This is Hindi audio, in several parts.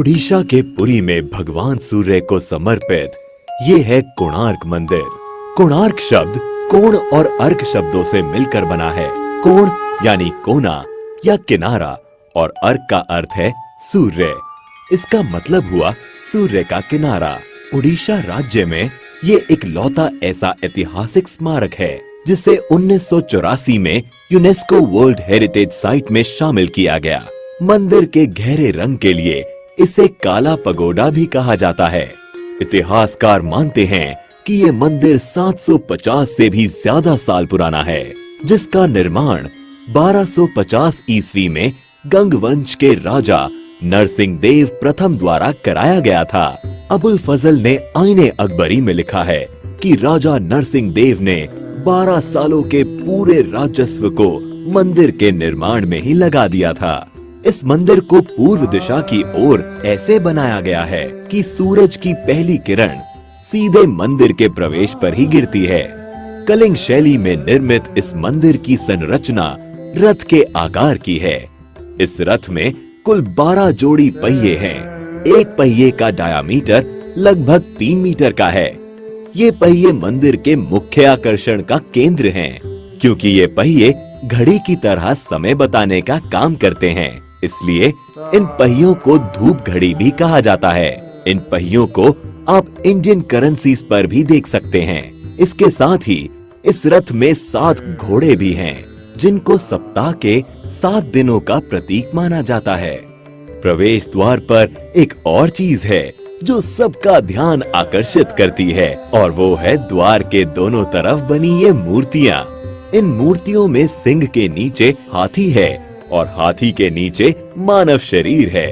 उड़ीसा के पुरी में भगवान सूर्य को समर्पित ये है कोणार्क मंदिर। कोणार्क शब्द कोण और अर्क शब्दों से मिलकर बना है। कोण यानी कोना या किनारा और अर्क का अर्थ है सूर्य। इसका मतलब हुआ सूर्य का किनारा। उड़ीसा राज्य में ये इकलौता ऐसा ऐतिहासिक स्मारक है जिसे 1984 में यूनेस्को वर्ल्ड हेरिटेज साइट में शामिल किया गया। मंदिर के गहरे रंग के लिए इसे काला पगोडा भी कहा जाता है। इतिहासकार मानते हैं कि ये मंदिर 750 से भी ज्यादा साल पुराना है, जिसका निर्माण 1250 ईस्वी में गंग वंश के राजा नरसिंह देव प्रथम द्वारा कराया गया था। अबुल फजल ने आईने अकबरी में लिखा है कि राजा नरसिंह देव ने 12 सालों के पूरे राजस्व को मंदिर के निर्माण में ही लगा दिया था। इस मंदिर को पूर्व दिशा की ओर ऐसे बनाया गया है कि सूरज की पहली किरण सीधे मंदिर के प्रवेश पर ही गिरती है। कलिंग शैली में निर्मित इस मंदिर की संरचना रथ के आकार की है। इस रथ में कुल 12 जोड़ी पहिए हैं। एक पहिए का डायामीटर लगभग 3 मीटर का है। ये पहिए मंदिर के मुख्य आकर्षण का केंद्र हैं, क्योंकि ये पहिए घड़ी की तरह समय बताने का काम करते हैं। इसलिए इन पहियों को धूप घड़ी भी कहा जाता है। इन पहियों को आप इंडियन करेंसीज पर भी देख सकते हैं। इसके साथ ही इस रथ में 7 घोड़े भी हैं, जिनको सप्ताह के 7 दिनों का प्रतीक माना जाता है। प्रवेश द्वार पर एक और चीज है जो सबका ध्यान आकर्षित करती है, और वो है द्वार के दोनों तरफ बनी ये मूर्तियाँ। इन मूर्तियों में सिंह के नीचे हाथी है और हाथी के नीचे मानव शरीर है।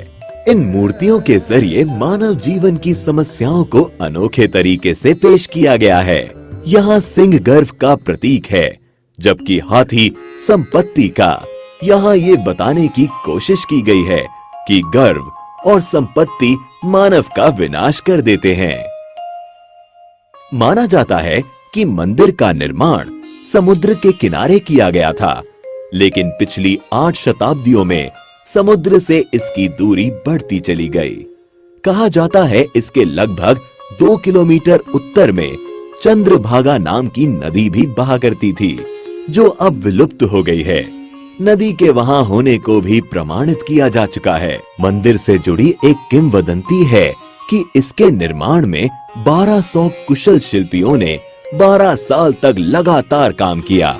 इन मूर्तियों के जरिए मानव जीवन की समस्याओं को अनोखे तरीके से पेश किया गया है। यहाँ सिंह गर्व का प्रतीक है, जबकि हाथी संपत्ति का। यहाँ ये बताने की कोशिश की गई है कि गर्व और संपत्ति मानव का विनाश कर देते हैं। माना जाता है कि मंदिर का निर्माण समुद्र के किनारे किया गया था, लेकिन पिछली 8 शताब्दियों में समुद्र से इसकी दूरी बढ़ती चली गई। कहा जाता है इसके लगभग 2 किलोमीटर उत्तर में चंद्रभागा नाम की नदी भी बहा करती थी, जो अब विलुप्त हो गई है। नदी के वहां होने को भी प्रमाणित किया जा चुका है। मंदिर से जुड़ी एक किंवदंती है कि इसके निर्माण में 1200 कुशल शिल्पियों ने 12 साल तक लगातार काम किया,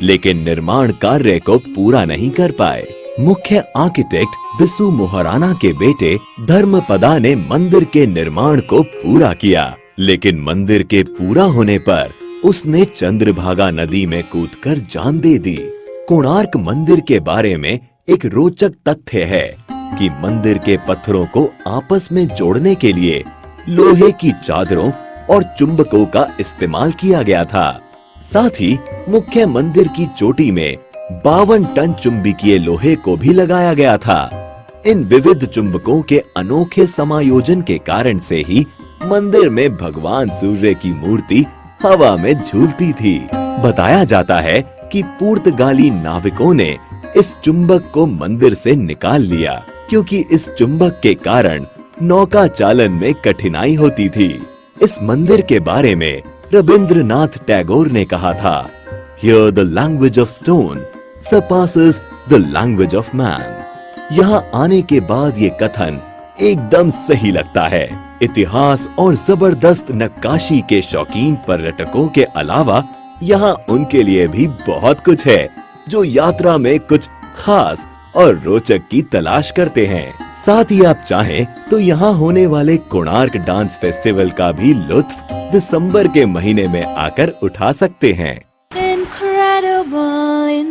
लेकिन निर्माण कार्य को पूरा नहीं कर पाए। मुख्य आर्किटेक्ट बिसु मोहराना के बेटे धर्मपदा ने मंदिर के निर्माण को पूरा किया, लेकिन मंदिर के पूरा होने पर उसने चंद्रभागा नदी में कूदकर जान दे दी। कोणार्क मंदिर के बारे में एक रोचक तथ्य है कि मंदिर के पत्थरों को आपस में जोड़ने के लिए लोहे की चादरों और चुंबकों का इस्तेमाल किया गया था। साथ ही मुख्य मंदिर की चोटी में 52 टन चुंबकीय लोहे को भी लगाया गया था। इन विविध चुंबकों के अनोखे समायोजन के कारण से ही मंदिर में भगवान सूर्य की मूर्ति हवा में झूलती थी। बताया जाता है कि पुर्तगाली नाविकों ने इस चुंबक को मंदिर से निकाल लिया, क्योंकि इस चुंबक के कारण नौका चालन में कठिनाई होती थी। इस मंदिर के बारे में रविंद्रनाथ टैगोर ने कहा था, Here the language of stone surpasses the language of man। यहाँ आने के बाद ये कथन एकदम सही लगता है। इतिहास और जबरदस्त नक्काशी के शौकीन पर्यटकों के अलावा यहाँ उनके लिए भी बहुत कुछ है, जो यात्रा में कुछ खास और रोचक की तलाश करते हैं। साथ ही आप चाहें तो यहाँ होने वाले कोणार्क डांस फेस्टिवल का भी लुत्फ दिसंबर के महीने में आकर उठा सकते हैं। Incredible